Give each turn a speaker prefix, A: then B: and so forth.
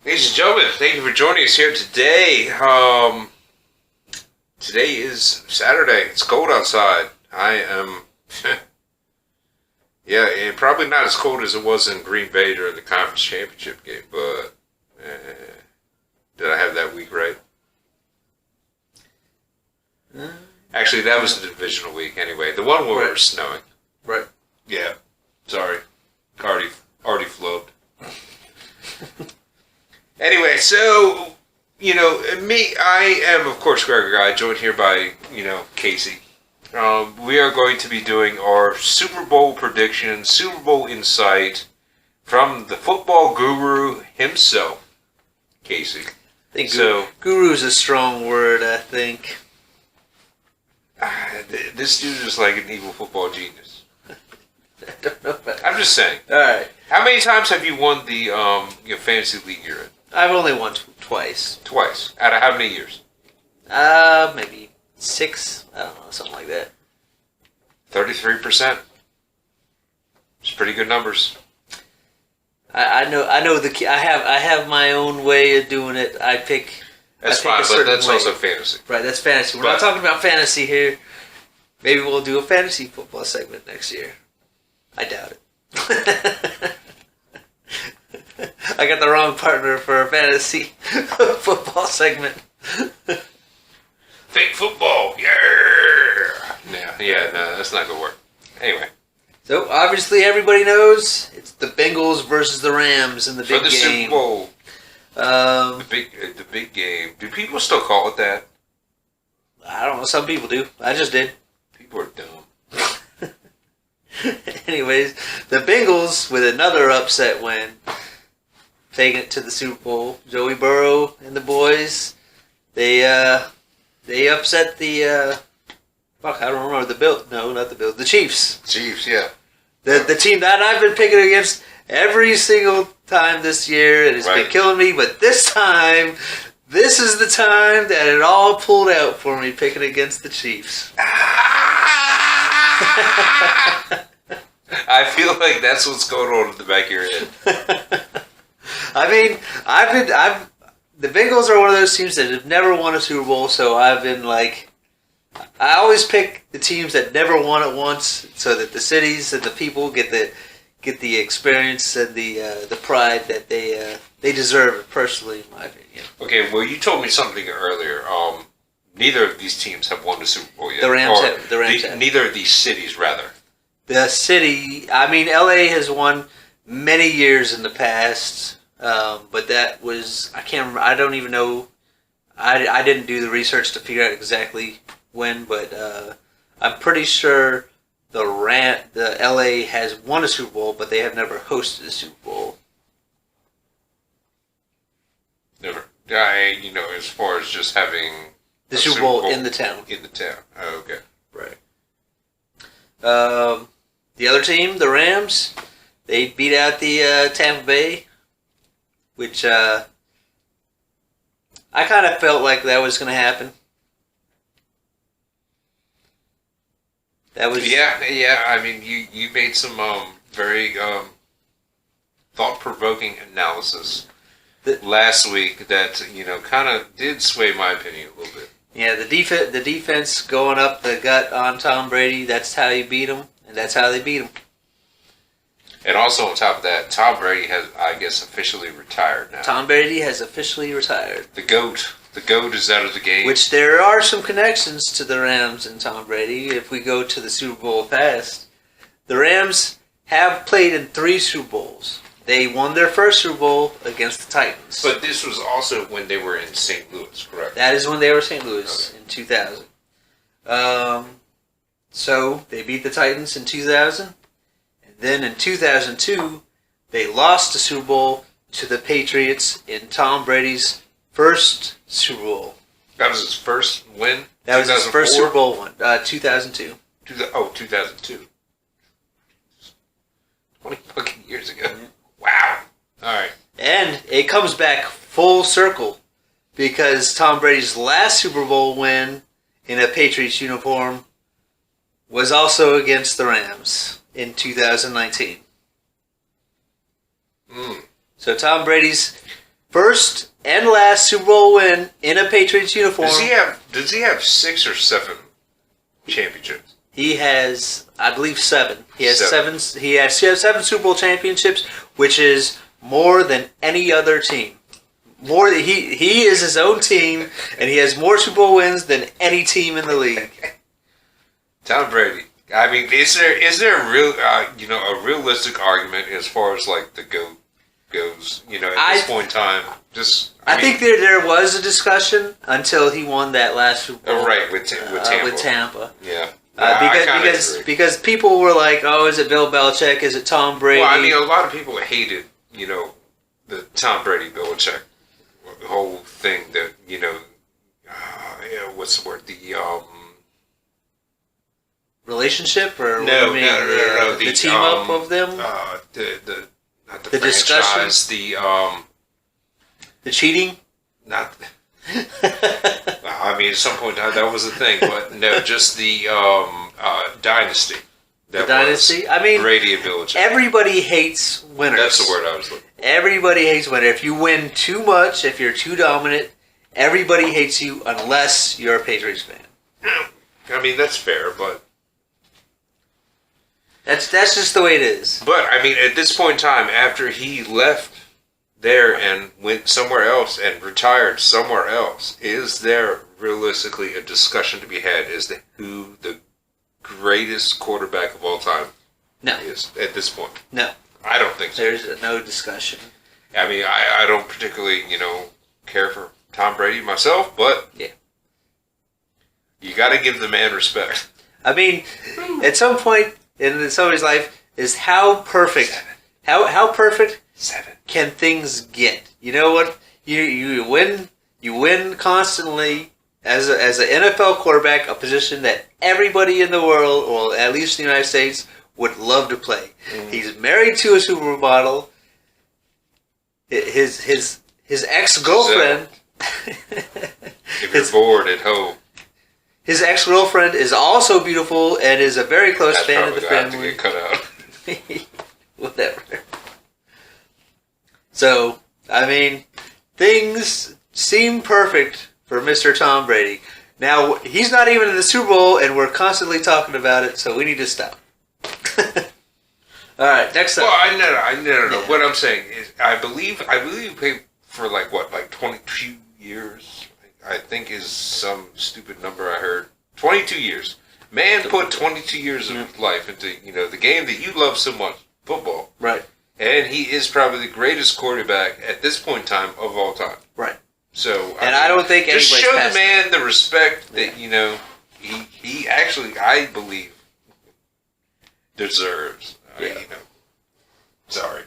A: Ladies and gentlemen, thank you for joining us here today. Today is Saturday. It's cold outside. I am, and probably not as cold as it was in Green Bay during the conference championship game, but did I have that week right? Actually, that was the divisional week anyway. The one where it was snowing.
B: Right.
A: Yeah. Sorry. Already flubbed. Anyway, so, I am, of course, Gregor Guy, joined here by, Casey. We are going to be doing our Super Bowl prediction, Super Bowl insight from the football guru himself, Casey.
B: I think guru is a strong word, I think.
A: This dude is like an evil football genius.
B: I don't know about
A: I'm just saying.
B: All right.
A: How many times have you won the fantasy league you're in?
B: I've only won twice.
A: Twice. Out of how many years?
B: Maybe 6. I don't know, something like that.
A: 33%. It's pretty good numbers.
B: I know. I have my own way of doing it.
A: That's fine, but that's also fantasy.
B: Right, that's fantasy. We're not talking about fantasy here. Maybe we'll do a fantasy football segment next year. I doubt it. I got the wrong partner for a fantasy football segment.
A: Fake football, yeah. No, that's not gonna work. Anyway.
B: So obviously everybody knows it's the Bengals versus the Rams in the big game.
A: For the Super Bowl. The big game. Do people still call it that?
B: I don't know. Some people do. I just did.
A: People are dumb.
B: Anyways, the Bengals with another upset win, taking it to the Super Bowl. Joey Burrow and the boys, they upset the I don't remember the Bills. No, not the Bills. The Chiefs.
A: Chiefs, yeah.
B: The team that I've been picking against every single time this year, and it's been killing me. But this time, this is the time that it all pulled out for me, picking against the Chiefs.
A: I feel like that's what's going on in the back of your head.
B: I mean, the Bengals are one of those teams that have never won a Super Bowl, so I've been like, I always pick the teams that never won it once, so that the cities and the people get the experience and the pride that they deserve, personally, in my opinion.
A: Okay, well, you told me something earlier. Neither of these teams have won the Super Bowl yet.
B: The Rams have.
A: Neither of these cities, rather.
B: The city, I mean, LA has won many years in the past, but that was, I can't remember, I don't even know, I didn't do the research to figure out exactly when, but I'm pretty sure the LA has won a Super Bowl, but they have never hosted a Super Bowl.
A: Never. As far as just having
B: the Super Bowl in the town.
A: In the town. Oh, okay.
B: Right. The other team, the Rams, they beat out the Tampa Bay, which I kind of felt like that was going to happen. That was
A: yeah. I mean, you made some very thought-provoking analysis last week that kind of did sway my opinion a little bit.
B: Yeah, the defense going up the gut on Tom Brady. That's how you beat him, and that's how they beat him.
A: And also on top of that, Tom Brady has, I guess, officially retired now.
B: Tom Brady has officially retired.
A: The GOAT is out of the game.
B: Which there are some connections to the Rams and Tom Brady. If we go to the Super Bowl past, the Rams have played in 3 Super Bowls. They won their first Super Bowl against the Titans.
A: But this was also when they were in St. Louis, correct?
B: That is when they were in St. Louis in 2000. So they beat the Titans in 2000. And then in 2002, they lost the Super Bowl to the Patriots in Tom Brady's first Super Bowl.
A: That was his first win?
B: That was his first Super Bowl win, 2002.
A: 2002. 20 fucking years ago. Mm-hmm. Wow. Alright.
B: And it comes back full circle because Tom Brady's last Super Bowl win in a Patriots uniform was also against the Rams in 2019. So Tom Brady's first and last Super Bowl win in a Patriots uniform.
A: Does he have 6 or 7 championships?
B: He has, I believe, 7. He has
A: 7.
B: He has 7 Super Bowl championships, which is more than any other team. He is his own team, and he has more Super Bowl wins than any team in the league.
A: Tom Brady. I mean, is there a real a realistic argument as far as like the GOAT goes? You know, at this point in time, I think
B: there was a discussion until he won that last Super Bowl.
A: Right, with Tampa. Yeah.
B: Because people were like, oh, is it Bill Belichick? Is it Tom Brady?
A: Well, I mean, a lot of people hated, the Tom Brady Belichick whole thing that, what's the word? The
B: relationship or
A: no,
B: the team up of them.
A: Not the franchise,
B: discussion, the cheating.
A: Not. I mean, at some point in time that was the thing, but no, just the dynasty.
B: The dynasty. I mean,
A: Brady and Belichick.
B: Everybody hates winners.
A: That's the word I was looking for.
B: Everybody hates winners. If you win too much, if you're too dominant, everybody hates you unless you're a Patriots fan.
A: I mean, that's fair, but
B: that's just the way it is.
A: But I mean, at this point in time, after he left there and went somewhere else and retired somewhere else, is there realistically a discussion to be had as to who the greatest quarterback of all time is at this point?
B: No.
A: I don't think so.
B: There's no discussion.
A: I mean, I don't particularly, care for Tom Brady myself, but
B: yeah,
A: you got to give the man respect.
B: I mean, at some point in somebody's life is how perfect,
A: 7.
B: how perfect
A: 7.
B: can things get? You know what? You win constantly as an NFL quarterback, a position that everybody in the world, or at least in the United States, would love to play. Mm. He's married to a Super Bowl model. His ex-girlfriend.
A: If you're bored at home.
B: His ex-girlfriend is also beautiful and is a very close fan of the family.
A: Have to get cut out.
B: Whatever. So, I mean, things seem perfect for Mr. Tom Brady. Now, he's not even in the Super Bowl, and we're constantly talking about it, so we need to stop. All right, next up.
A: Well, no. Yeah. What I'm saying is, I believe you pay for like 22 years. I think is some stupid number I heard. 22 years. Man put 22 years of life into the game that you love so much, football.
B: Right.
A: And he is probably the greatest quarterback at this point in time of all time.
B: Right.
A: So,
B: I don't think
A: just
B: anybody's
A: show
B: past
A: the man the respect that he actually, I believe, deserves.
B: Yeah.
A: Sorry.